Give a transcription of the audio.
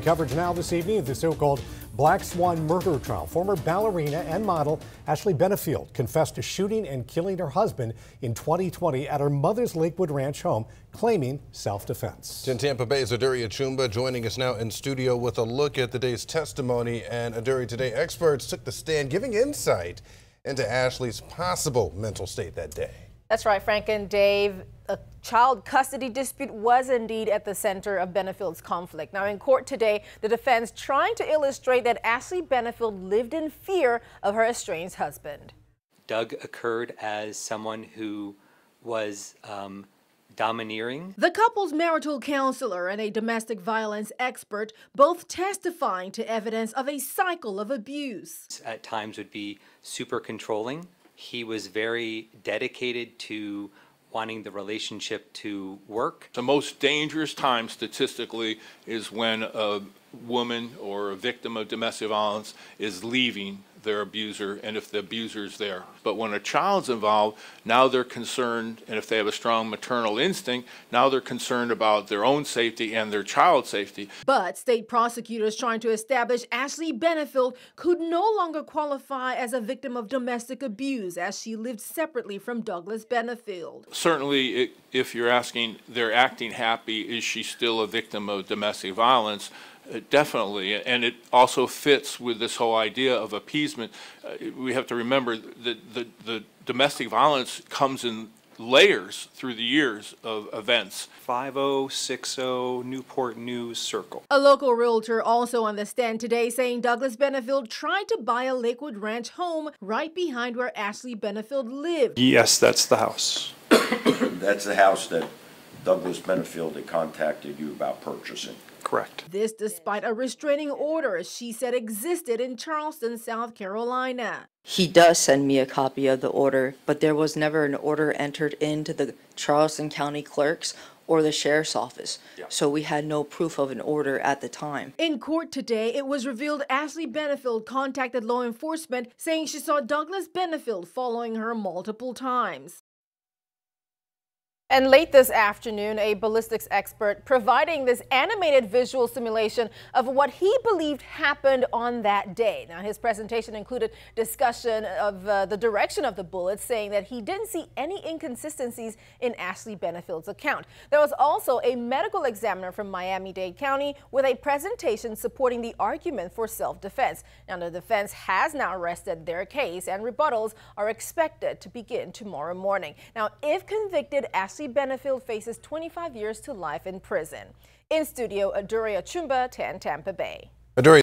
Coverage now this evening of the so-called Black Swan Murder Trial. Former ballerina and model Ashley Benefield confessed to shooting and killing her husband in 2020 at her mother's Lakewood Ranch home, claiming self-defense. In Tampa Bay's Aduri Achumba joining us now in studio with a look at the day's testimony. And Aduri, today experts took the stand giving insight into Ashley's possible mental state that day. That's right, Frank and Dave. A child custody dispute was indeed at the center of Benefield's conflict. Now, in court today, the defense trying to illustrate that Ashley Benefield lived in fear of her estranged husband. Doug occurred as someone who was domineering. The couple's marital counselor and a domestic violence expert both testifying to evidence of a cycle of abuse. At times would be super controlling. He was very dedicated to wanting the relationship to work. The most dangerous time statistically is when a woman or a victim of domestic violence is leaving their abuser and if the abuser's there. But when a child's involved, now they're concerned, and if they have a strong maternal instinct, now they're concerned about their own safety and their child's safety. But state prosecutors trying to establish Ashley Benefield could no longer qualify as a victim of domestic abuse as she lived separately from Douglas Benefield. Certainly, if you're asking, they're acting happy, is she still a victim of domestic violence? Definitely, and it also fits with this whole idea of appeasement. We have to remember that the domestic violence comes in layers through the years of events. 5060 Newport News Circle. A local realtor also on the stand today saying Douglas Benefield tried to buy a Lakewood Ranch home right behind where Ashley Benefield lived. Yes, that's the house. That's the house that Douglas Benefield had contacted you about purchasing. Correct. This despite a restraining order she said existed in Charleston, South Carolina. He does send me a copy of the order, but there was never an order entered into the Charleston County Clerk's or the Sheriff's Office, so we had no proof of an order at the time. In court today, it was revealed Ashley Benefield contacted law enforcement saying she saw Douglas Benefield following her multiple times. And late this afternoon, a ballistics expert providing this animated visual simulation of what he believed happened on that day. Now, his presentation included discussion of the direction of the bullets, saying that he didn't see any inconsistencies in Ashley Benefield's account. There was also a medical examiner from Miami-Dade County with a presentation supporting the argument for self-defense. Now, the defense has now rested their case, and rebuttals are expected to begin tomorrow morning. Now, if convicted, Ashley Benefield faces 25 years to life in prison. In studio, Aduri Achumba, 10 Tampa Bay. Aduri.